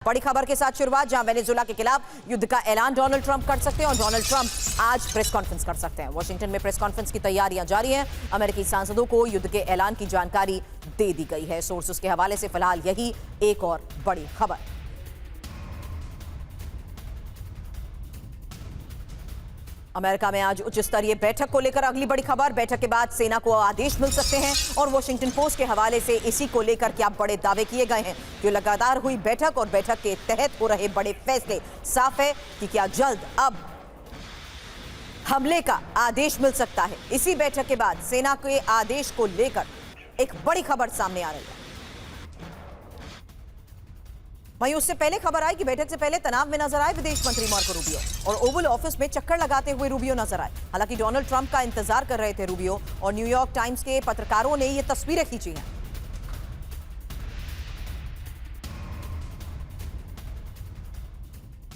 बड़ी खबर के साथ शुरुआत, जहां वेनेजुएला के खिलाफ युद्ध का ऐलान डोनाल्ड ट्रंप कर सकते हैं और डोनाल्ड ट्रंप आज प्रेस कॉन्फ्रेंस कर सकते हैं। वॉशिंगटन में प्रेस कॉन्फ्रेंस की तैयारियां जारी हैं। अमेरिकी सांसदों को युद्ध के ऐलान की जानकारी दे दी गई है। सोर्सेस के हवाले से फिलहाल यही एक और बड़ी खबर। अमेरिका में आज उच्च स्तरीय बैठक को लेकर अगली बड़ी खबर। बैठक के बाद सेना को आदेश मिल सकते हैं और वॉशिंगटन पोस्ट के हवाले से इसी को लेकर क्या बड़े दावे किए गए हैं। जो लगातार हुई बैठक और बैठक के तहत हो रहे बड़े फैसले, साफ है कि क्या जल्द अब हमले का आदेश मिल सकता है। इसी बैठक के बाद सेना के आदेश को लेकर एक बड़ी खबर सामने आ रही है। वहीं उससे पहले खबर आई कि बैठक से पहले तनाव में नजर आए विदेश मंत्री मार्को रूबियो और ओवल ऑफिस में चक्कर लगाते हुए रूबियो नजर आए। हालांकि डोनाल्ड ट्रंप का इंतजार कर रहे थे रूबियो और न्यूयॉर्क टाइम्स के पत्रकारों ने ये तस्वीरें खींची हैं।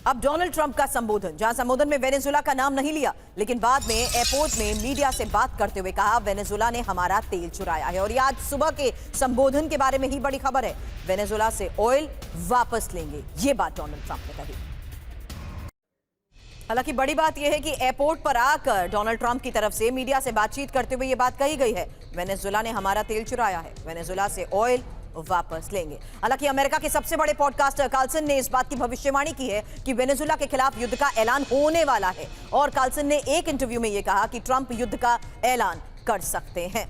अब डोनाल्ड ट्रंप का संबोधन, जहां संबोधन में वेनेजुएला का नाम नहीं लिया, लेकिन बाद में एयरपोर्ट में मीडिया से बात करते हुए कहा वेनेजुएला ने हमारा तेल चुराया है। और ये आज सुबह के संबोधन के बारे में ही बड़ी खबर है। वेनेजुएला से ऑयल वापस लेंगे, ये बात डोनाल्ड ट्रंप ने कही। हालांकि बड़ी बात यह है कि एयरपोर्ट पर आकर डोनाल्ड ट्रंप की तरफ से मीडिया से बातचीत करते हुए यह बात कही गई है, वेनेजुएला ने हमारा तेल चुराया है, वेनेजुएला से ऑयल वापस लेंगे। हालांकि अमेरिका के सबसे बड़े पॉडकास्टर कार्लसन ने इस बात की भविष्यवाणी की है कि वेनेजुएला के खिलाफ युद्ध का ऐलान होने वाला है और कार्लसन ने एक इंटरव्यू में यह कहा कि ट्रंप युद्ध का ऐलान कर सकते हैं।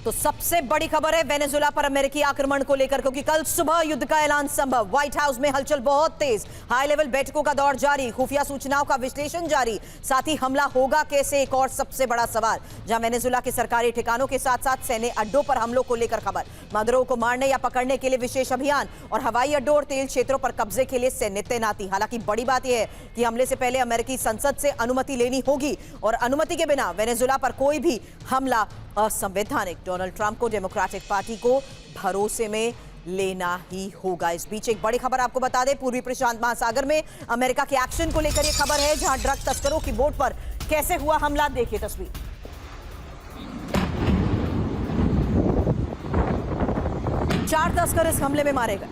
तो सबसे बड़ी खबर है वेनेजुएला पर अमेरिकी आक्रमण को लेकर, क्योंकि कल सुबह युद्ध का ऐलान संभव। व्हाइट हाउस में हलचल बहुत तेज, हाई लेवल बैठकों का दौर जारी, खुफिया सूचनाओं का विश्लेषण जारी, साथ ही हमला होगा कैसे, एक और सबसे बड़ा सवाल। जहां वेनेजुएला के सरकारी ठिकानों के साथ साथ सैन्य अड्डों पर हमलों को लेकर खबर, मदरो को मारने या पकड़ने के लिए विशेष अभियान और हवाई अड्डों और तेल क्षेत्रों पर कब्जे के लिए सैन्य तैनाती। हालांकि बड़ी बात यह है कि हमले से पहले अमेरिकी संसद से अनुमति लेनी होगी और अनुमति के बिना वेनेजुएला पर कोई भी हमला असंवैधानिक। डोनाल्ड ट्रंप को डेमोक्रेटिक पार्टी को भरोसे में लेना ही होगा। इस बीच एक बड़ी खबर आपको बता दें, पूर्वी प्रशांत महासागर में अमेरिका के एक्शन को लेकर यह खबर है, जहां ड्रग तस्करों की बोट पर कैसे हुआ हमला, देखिए तस्वीर। 4 तस्कर इस हमले में मारे गए।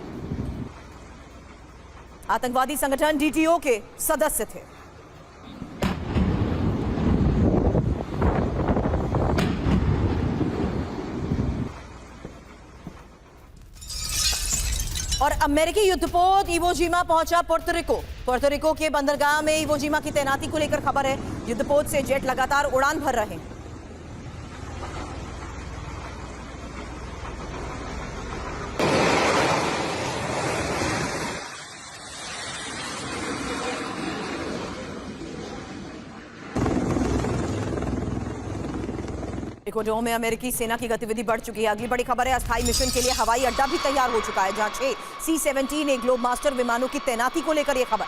आतंकवादी संगठन डीटीओ के सदस्य थे। और अमेरिकी युद्धपोत इवोजिमा पहुंचा पोर्टोरिको के बंदरगाह में इवोजिमा की तैनाती को लेकर खबर है। युद्धपोत से जेट लगातार उड़ान भर रहे हैं। इक्वाडोर में अमेरिकी सेना की गतिविधि बढ़ चुकी है। अगली बड़ी खबर है, अस्थायी मिशन के लिए हवाई अड्डा भी तैयार हो चुका है, जहां 6 C-17 ग्लोब मास्टर विमानों की तैनाती को लेकर यह खबर।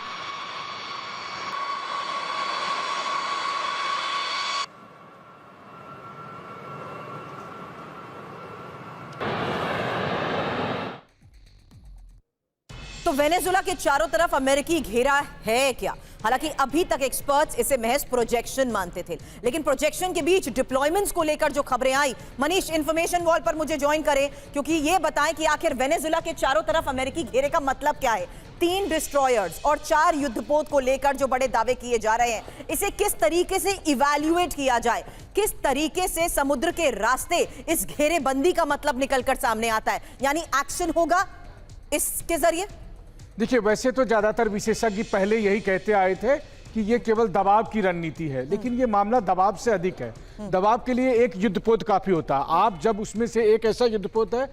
तो वेनेजुएला के चारों तरफ अमेरिकी घेरा है क्या? हालांकि अभी तक एक्सपर्ट्स इसे महज प्रोजेक्शन मानते थे, लेकिन प्रोजेक्शन के बीच डिप्लॉयमेंट्स को लेकर जो खबरें आई, मनीष इंफॉर्मेशन वॉल पर मुझे ज्वाइन करें, क्योंकि ये बताएं कि आखिर वेनेजुएला के चारों तरफ अमेरिकी घेरे का मतलब क्या है। 3 डिस्ट्रॉयर्स और 4 युद्धपोत को लेकर जो बड़े दावे किए जा रहे हैं, इसे किस तरीके से इवैल्यूएट किया जाए, किस तरीके से समुद्र के रास्ते इस घेरेबंदी का मतलब निकलकर सामने आता है, यानी एक्शन होगा इसके जरिए। देखिए, वैसे तो ज्यादातर विशेषज्ञ पहले यही कहते आए थे कि ये केवल दबाव की रणनीति है, लेकिन ये मामला दबाव से अधिक है। दबाव के लिए एक युद्धपोत काफी होता है। आप जब उसमें से एक ऐसा युद्धपोत है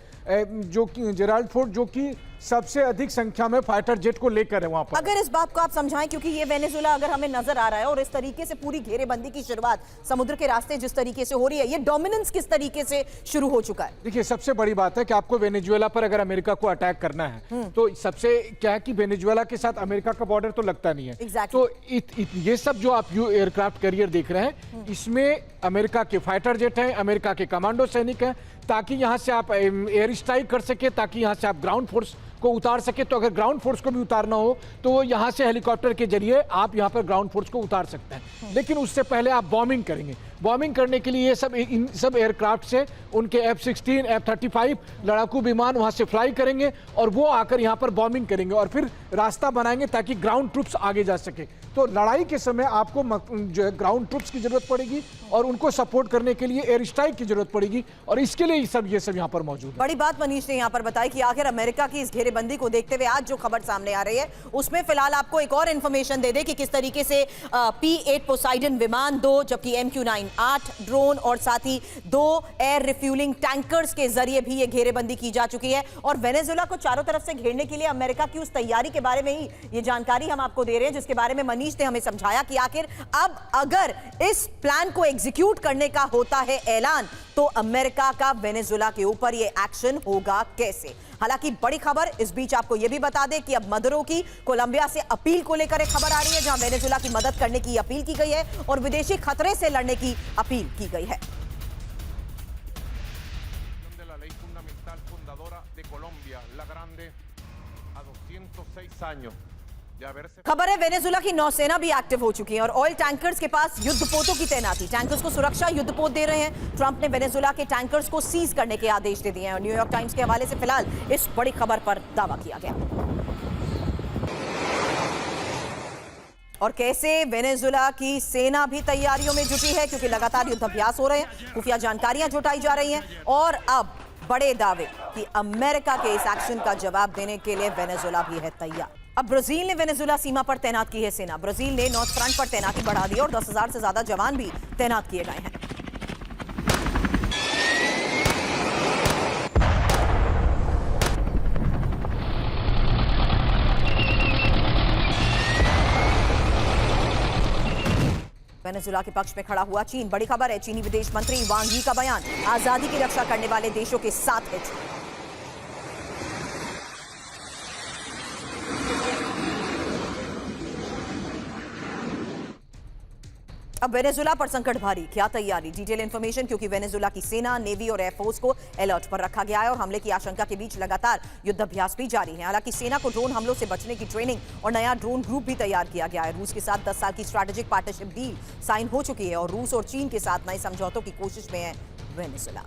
जो कि जेराल्ड फोर्ड, जो कि सबसे अधिक संख्या में फाइटर जेट को लेकर है वहां पर। अगर इस बात को आप समझाएं, क्योंकि ये वेनेजुएला अगर हमें नजर आ रहा है और इस तरीके से पूरी घेरेबंदी की शुरुआत समुद्र के रास्ते जिस तरीके से हो रही है, ये डोमिनेंस किस तरीके से शुरू हो चुका है? देखिए, सबसे बड़ी बात है कि आपको वेनेजुएला पर अगर अमेरिका को अटैक करना है तो सबसे क्या है कि वेनेजुएला के साथ अमेरिका का बॉर्डर तो लगता नहीं है। तो ये सब जो आप एयरक्राफ्ट कैरियर देख रहे हैं, इसमें अमेरिका के फाइटर जेट हैं, अमेरिका के कमांडो सैनिक हैं, ताकि यहां से आप एयर स्ट्राइक कर सके, ताकि यहां से आप ग्राउंड फोर्स को उतार सके। तो अगर ग्राउंड फोर्स को भी उतारना हो तो यहां से हेलीकॉप्टर के जरिए आप यहां पर ग्राउंड फोर्स को उतार सकते हैं, लेकिन उससे पहले आप बॉम्बिंग करेंगे। बॉम्बिंग करने के लिए ये सब इन सब एयरक्राफ्ट से उनके F-16, F-35 लड़ाकू विमान वहां से फ्लाई करेंगे और वो आकर यहां पर बॉम्बिंग करेंगे और फिर रास्ता बनाएंगे ताकि ग्राउंड ट्रूप्स आगे जा सके। तो लड़ाई के समय आपको जो है ग्राउंड ट्रूप्स की जरूरत पड़ेगी और उनको सपोर्ट करने के लिए एयर स्ट्राइक की जरूरत पड़ेगी और इसके लिए ये सब यहाँ पर मौजूद है। बड़ी बात मनीष ने यहाँ पर बताई कि आखिर अमेरिका की इस घेरेबंदी को देखते हुए आज जो खबर सामने आ रही है उसमें फिलहाल आपको एक और इंफॉर्मेशन दे दे कि किस तरीके से P-8 पोसाइडन विमान 2 जबकि MQ-9 8 ड्रोन और साथ ही 2 एयर रिफ्यूलिंग टैंकर्स के जरिए भी ये घेरेबंदी की जा चुकी है। और वेनेजुएला को चारों तरफ से घेरने के लिए अमेरिका की उस तैयारी के बारे में ही ये जानकारी हम आपको दे रहे हैं, जिसके बारे में मनीष ने हमें समझाया कि आखिर अब अगर इस प्लान को एग्जीक्यूट करने का होता है ऐलान तो अमेरिका का वेनेजुएला के ऊपर ये एक्शन होगा कैसे। हालांकि बड़ी खबर इस बीच आपको यह भी बता दें कि अब मदुरो की कोलंबिया से अपील को लेकर एक खबर आ रही है, जहां वेनेजुएला की मदद करने की अपील की गई है और विदेशी खतरे से लड़ने की अपील की गई है। खबर है वेनेजुएला की नौसेना भी एक्टिव हो चुकी है और ऑयल टैंकर्स के पास युद्धपोतों की तैनाती, टैंकर्स को सुरक्षा युद्धपोत दे रहे हैं। ट्रंप ने वेनेजुएला के टैंकर्स को सीज करने के आदेश दे दिए हैं और न्यूयॉर्क टाइम्स के हवाले से फिलहाल इस बड़ी खबर पर दावा किया गया। और कैसे वेनेजुएला की सेना भी तैयारियों में जुटी है, क्योंकि लगातार युद्धाभ्यास हो रहे हैं, खुफिया जानकारियां जुटाई जा रही हैं और अब बड़े दावे कि अमेरिका के इस एक्शन का जवाब देने के लिए वेनेजुएला भी है तैयार। अब ब्राजील ने वेनेजुएला सीमा पर तैनात की है सेना। ब्राजील ने नॉर्थ फ्रंट पर तैनाती बढ़ा दी और 10,000 से ज्यादा जवान भी तैनात किए गए हैं। वेनेजुएला के पक्ष में खड़ा हुआ चीन। बड़ी खबर है, चीनी विदेश मंत्री वांग यी का बयान, आजादी की रक्षा करने वाले देशों के साथ है। अब वेनेजुएला पर संकट भारी, क्या तैयारी, डिटेल इंफॉर्मेशन, क्योंकि वेनेजुएला की सेना, नेवी और एयरफोर्स को अलर्ट पर रखा गया है और हमले की आशंका के बीच लगातार युद्धाभ्यास भी जारी है। हालांकि सेना को ड्रोन हमलों से बचने की ट्रेनिंग और नया ड्रोन ग्रुप भी तैयार किया गया है। रूस के साथ 10 साल की स्ट्रैटेजिक पार्टनरशिप डील साइन हो चुकी है और रूस और चीन के साथ नए समझौतों की कोशिश में है वेनेजुएला।